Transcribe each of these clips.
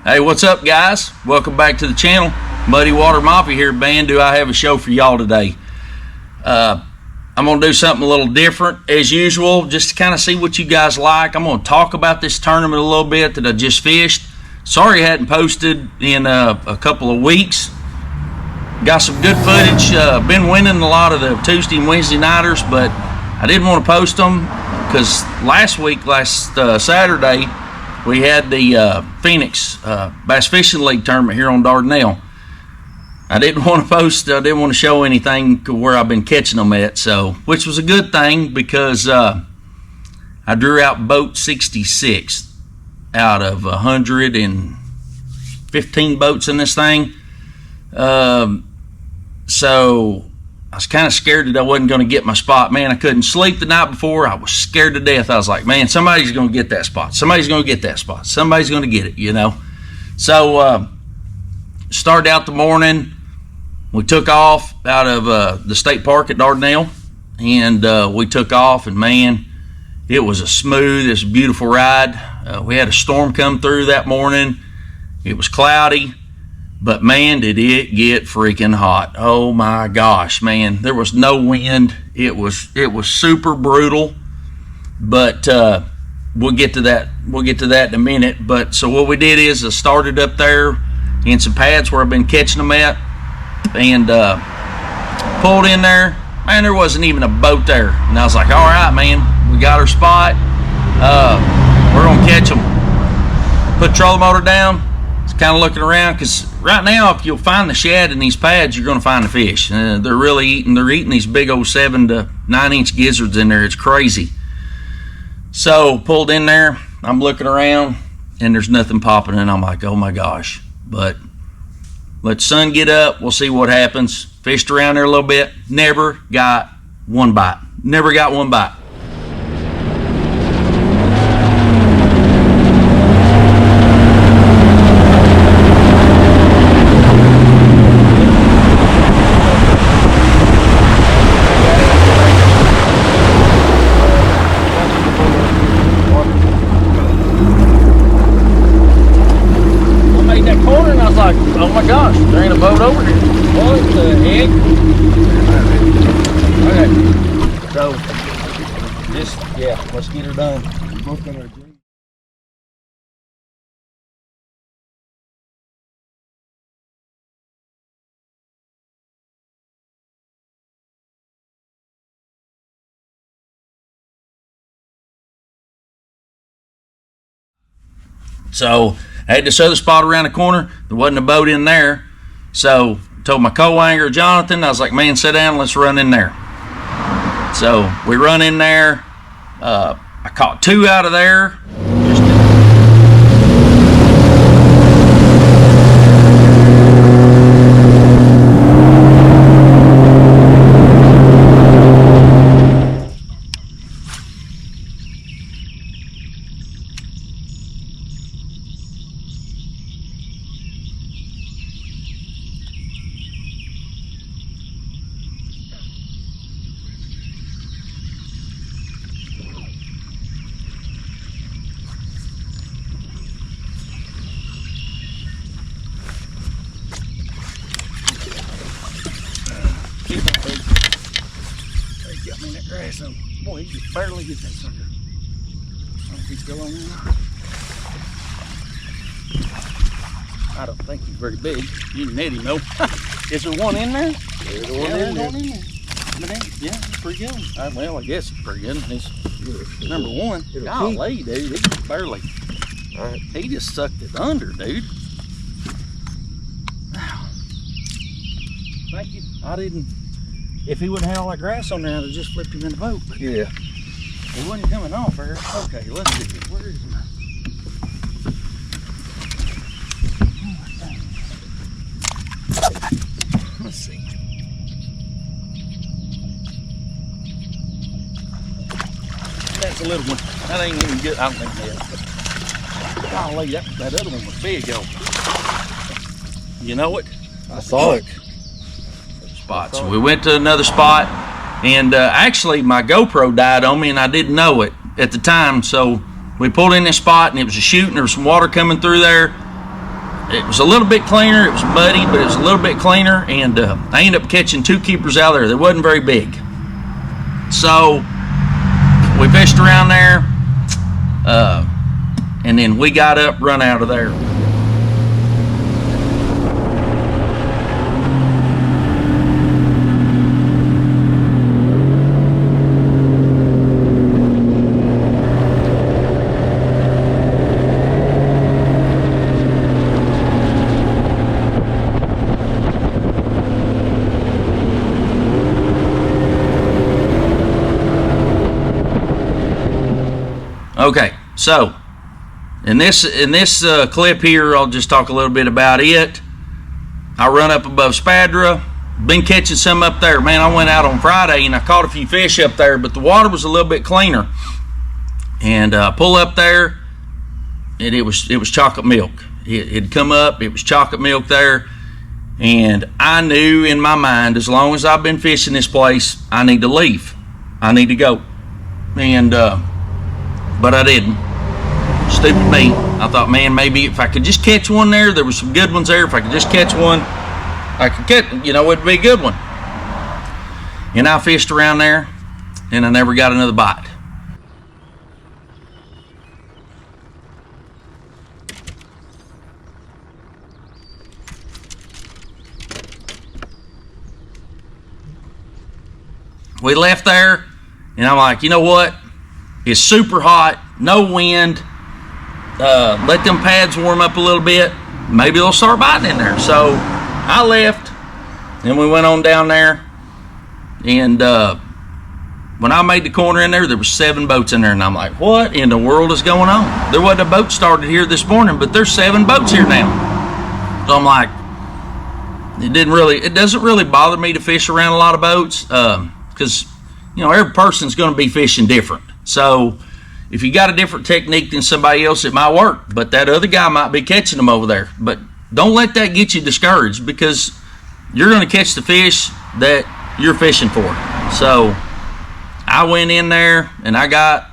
Hey, what's up, guys? Welcome back to the channel. Muddy Water Mafia here, band. Do I have a show for y'all today? I'm going to do something a little different as usual, just to kind of see what you guys like. I'm going to talk about this tournament a little bit that I just fished. Sorry I hadn't posted in a couple of weeks. Got some good footage. Been winning a lot of the Tuesday and Wednesday nighters, but I didn't want to post them because last Saturday, we had the Phoenix Bass Fishing League tournament here on Dardanelle. I didn't want to post, I didn't want to show anything where I've been catching them at, so which was a good thing because I drew out boat 66 out of 115 boats in this thing. So I was kind of scared that I wasn't going to get my spot. Man, I couldn't sleep the night before. I was scared to death. I was like, man, somebody's going to get that spot. Somebody's going to get that spot. Somebody's going to get it, you know. So started out the morning. We took off out of the state park at Dardanelle, and we took off, and man, it was a smooth, it's a beautiful ride. We had a storm come through that morning. It was cloudy. But man, did it get freaking hot. Oh my gosh, man. There was no wind. It was super brutal. But we'll get to that. We'll get to that in a minute. But so what we did is I started up there in some pads where I've been catching them at, and pulled in there. Man, there wasn't even a boat there. And I was like, all right, man, we got our spot. We're gonna catch them. Put trolling motor down. It's kind of looking around because right now, if you'll find the shad in these pads, you're going to find the fish. They're really eating. They're eating these big old 7 to 9 inch gizzards in there. It's crazy. So pulled in there. I'm looking around, and there's nothing popping. And I'm like, oh my gosh! But let the sun get up. We'll see what happens. Fished around there a little bit. Never got one bite. Never got one bite. Oh my gosh, there ain't a boat over here. What the heck? Okay. So, let's get her done. We're both gonna agree. So I had this other spot around the corner. There wasn't a boat in there. So I told my co-angler, Jonathan, I was like, man, sit down, let's run in there. So we run in there. I caught 2 out of there. Boy, he just barely hit that sucker. I don't know if he's still on there. I don't think he's very big. You can net him though. Is there one in there? There's one in there. Yeah, it's pretty good. Well, I guess it's pretty good. It's number 1. Golly, dude, he just barely. All right. He just sucked it under, dude. Thank you. I didn't. If he wouldn't have all that grass on there, I'd have just flipped him in the boat. But yeah. He wasn't coming off there. Okay, let's see. Where is he? Let's see. That's a little one. That ain't even good. I don't think that. Golly, that other one was big, yo. You know it? I saw it. Spot. So we went to another spot, and actually my GoPro died on me, and I didn't know it at the time. So we pulled in this spot, and it was a chute, and there was some water coming through there. it was a little bit cleaner. It was muddy, but it was a little bit cleaner. And I ended up catching 2 keepers out there that wasn't very big. So we fished around there, and then we got up, run out of there. Okay, so in this clip here, I'll just talk a little bit about it. I run up above Spadra, been catching some up there. Man, I went out on Friday and I caught a few fish up there, but the water was a little bit cleaner. And pull up there, and it was chocolate milk. It'd come up, it was chocolate milk there, and I knew in my mind, as long as I've been fishing this place, I need to leave. I need to go. And but I didn't. Stupid me. I thought, man, maybe if I could just catch one there, there were some good ones there. If I could just catch one, I could catch, it'd be a good one. And I fished around there, and I never got another bite. We left there, and I'm like, you know what? It's super hot, no wind. Let them pads warm up a little bit. Maybe they'll start biting in there. So I left, and we went on down there. And when I made the corner in there were 7 boats in there, and I'm like, what in the world is going on? There wasn't a boat started here this morning, but there's 7 boats here now. So I'm like, it doesn't really bother me to fish around a lot of boats, because every person's going to be fishing different. So if you got a different technique than somebody else, it might work, but that other guy might be catching them over there. But don't let that get you discouraged, because you're going to catch the fish that you're fishing for. So I went in there, and I got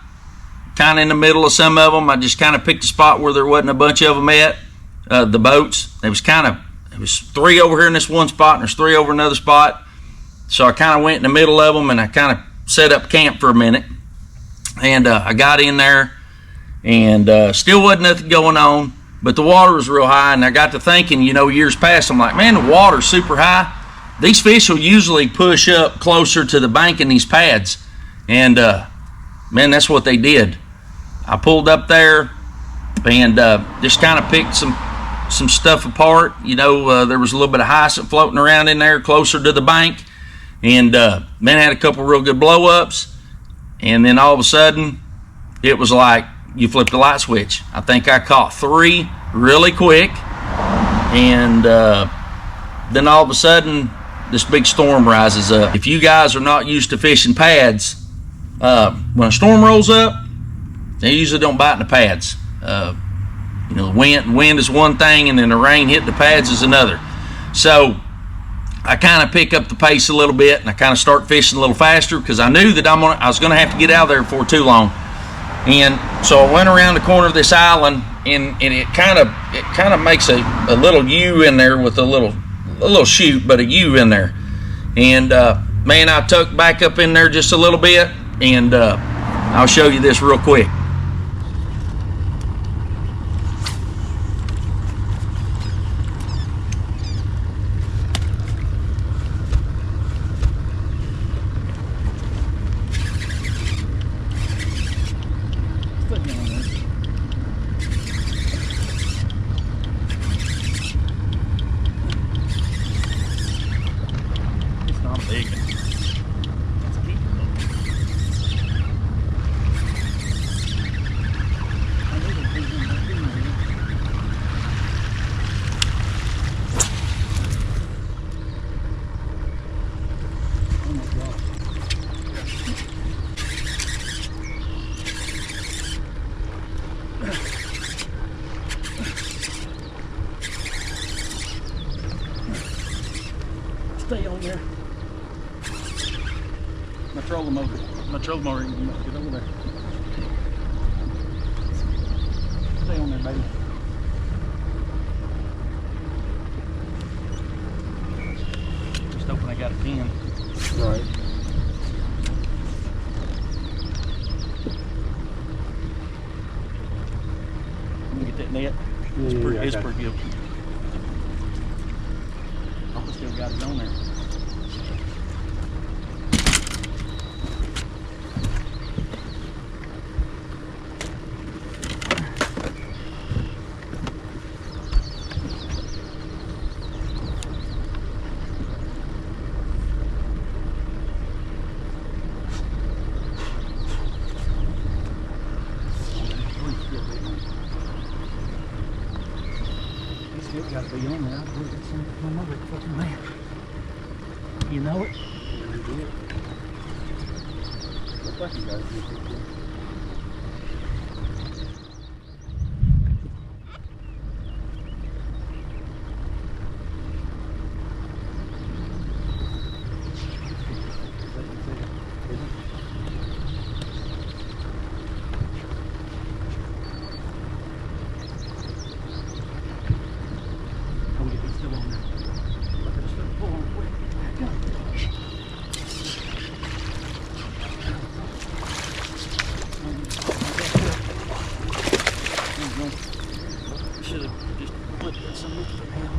kind of in the middle of some of them. I just kind of picked a spot where there wasn't a bunch of them at, the boats. It was 3 over here in this one spot, and there's 3 over another spot. So I kind of went in the middle of them, and I kind of set up camp for a minute. And I got in there, and still wasn't nothing going on, but the water was real high. And I got to thinking, years past, I'm like, man, the water's super high. These fish will usually push up closer to the bank in these pads. And man, that's what they did. I pulled up there and just kind of picked some stuff apart. There was a little bit of hyacinth floating around in there closer to the bank. And man, I had a couple real good blow-ups. And then all of a sudden, it was like you flipped a light switch. I think I caught 3 really quick. And then all of a sudden, this big storm rises up. If you guys are not used to fishing pads, when a storm rolls up, they usually don't bite in the pads. The wind is one thing, and then the rain hitting the pads is another. So I kind of pick up the pace a little bit, and I kind of start fishing a little faster, because I knew that I was going to have to get out of there before too long. And so I went around the corner of this island, and it kind of makes a little U in there with a little chute, but a U in there. And man, I tucked back up in there just a little bit, and I'll show you this real quick. Stay on there. My trolling motor. Get over there. Stay on there, baby. got a pin. Right. Let me get that net. Yeah, It's pretty good. I still got it on there. Still got to be on there. I believe it's on my fucking map. You know it? Yeah, we did. Looks like you got it. Should have just flipped that some of it now.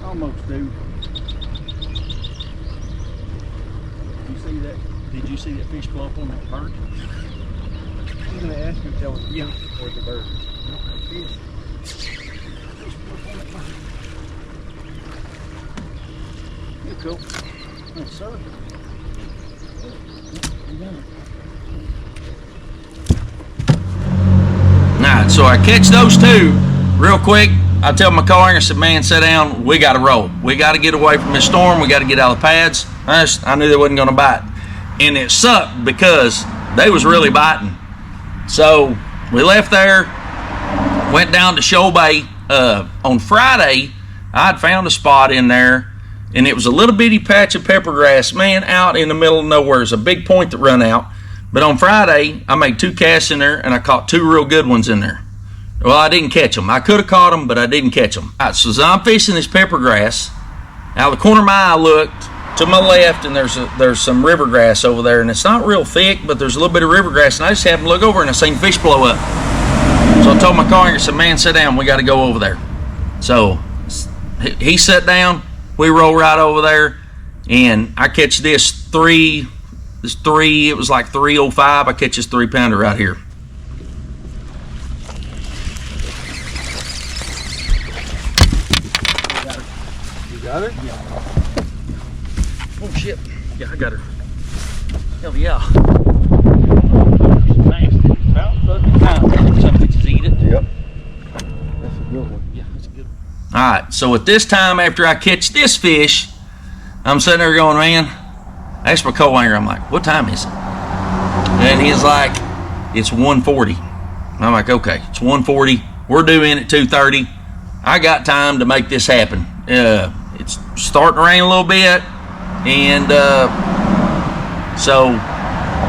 Almost, dude. You see that? Did you see that fish blow up on that bird? I was going to ask you if that was a fish or the bird. Fish. Fish blew up on that bird. You're cool. Yes, sir. Alright, so I catch those two real quick. I tell my car, I said, man, sit down, we got to roll. We got to get away from this storm. We got to get out of the pads. I knew they wasn't going to bite. And it sucked because they was really biting. So we left there, went down to Shoal Bay. On Friday, I'd found a spot in there, and it was a little bitty patch of pepper grass, man, out in the middle of nowhere. It's a big point that run out. But on Friday, I made 2 casts in there, and I caught 2 real good ones in there. Well, I didn't catch them. I could have caught them, but I didn't catch them. All right, so as I'm fishing this pepper grass, out of the corner of my eye, I looked to my left, and there's some river grass over there, and it's not real thick, but there's a little bit of river grass, and I just happened to look over, and I seen fish blow up. So I told my car, I said, man, sit down. We got to go over there. So he sat down. We roll right over there, and I catch this 3. It was like 305. I catch this 3-pounder right here. Got it? Yeah. Oh shit. Yeah, I got her. Hell yeah. Nasty. About fucking time. Some bitches eat it. Yep. That's a good one. Yeah, that's a good one. Alright, so at this time after I catch this fish, I'm sitting there going, man, I asked my co-anchor, I'm like, what time is it? And he's like, it's 1:40. I'm like, okay, it's 1:40. We're due in at 2:30. I got time to make this happen. It's starting to rain a little bit, and so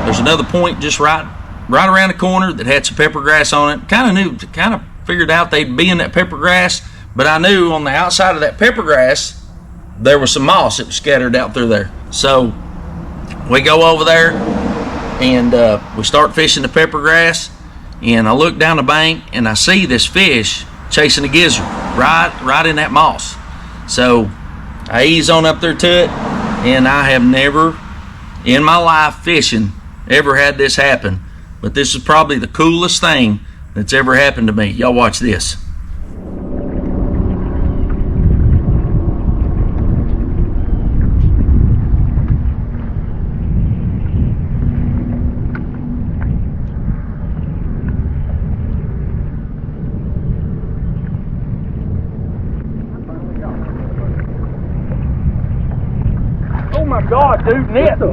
there's another point just right around the corner that had some pepper grass on it. Kind of figured out they'd be in that pepper grass, but I knew on the outside of that pepper grass there was some moss that was scattered out through there. So we go over there and we start fishing the pepper grass, and I look down the bank and I see this fish chasing a gizzard right in that moss. So I ease on up there to it, and I have never in my life fishing ever had this happen, but this is probably the coolest thing that's ever happened to me. Y'all watch this. God, dude. Net. Oh,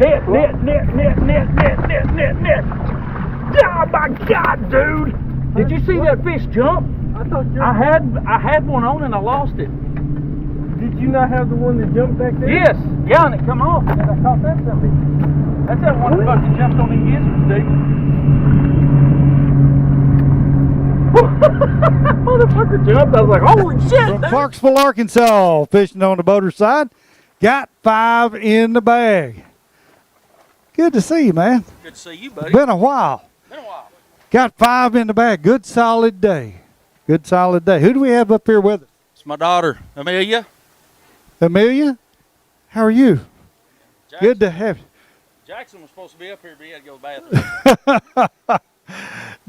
my God, dude. Did you see that fish jump? I had one on and I lost it. Did you not have the one that jumped back there? Yes. Yeah, and it come off. And I caught that something. That's that one that jumped on the gizzards, dude. Motherfucker jumped. I was like, holy shit. From Clarksville, Arkansas, fishing on the boater side. Got 5 in the bag. Good to see you, man. Good to see you, buddy. Been a while. Got 5 in the bag. Good solid day. Good solid day. Who do we have up here with us? It's my daughter, Amelia. Amelia? How are you? Jackson. Good to have you. Jackson was supposed to be up here, but he had to go to the bathroom.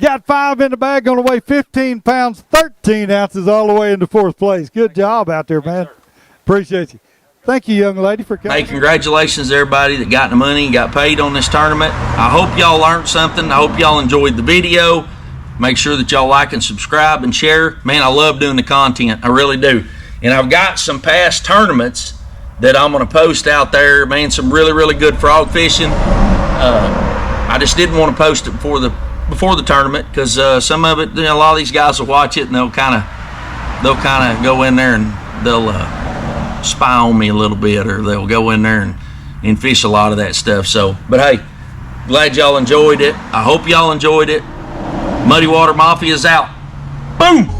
Got 5 in the bag, going to weigh 15 pounds, 13 ounces all the way into 4th place. Good job out there, man. Sir. Appreciate you. Thank you, young lady, for coming. Hey, congratulations to everybody that got the money and got paid on this tournament. I hope y'all learned something. I hope y'all enjoyed the video. Make sure that y'all like and subscribe and share. Man, I love doing the content. I really do. And I've got some past tournaments that I'm going to post out there. Man, some really, really good frog fishing. I just didn't want to post it before the tournament because some of it, you know, a lot of these guys will watch it and they'll kind of go in there and they'll spy on me a little bit, or they'll go in there and fish a lot of that stuff. So, but hey, glad y'all enjoyed it. I hope y'all enjoyed it. Muddy Water Mafia is out. Boom.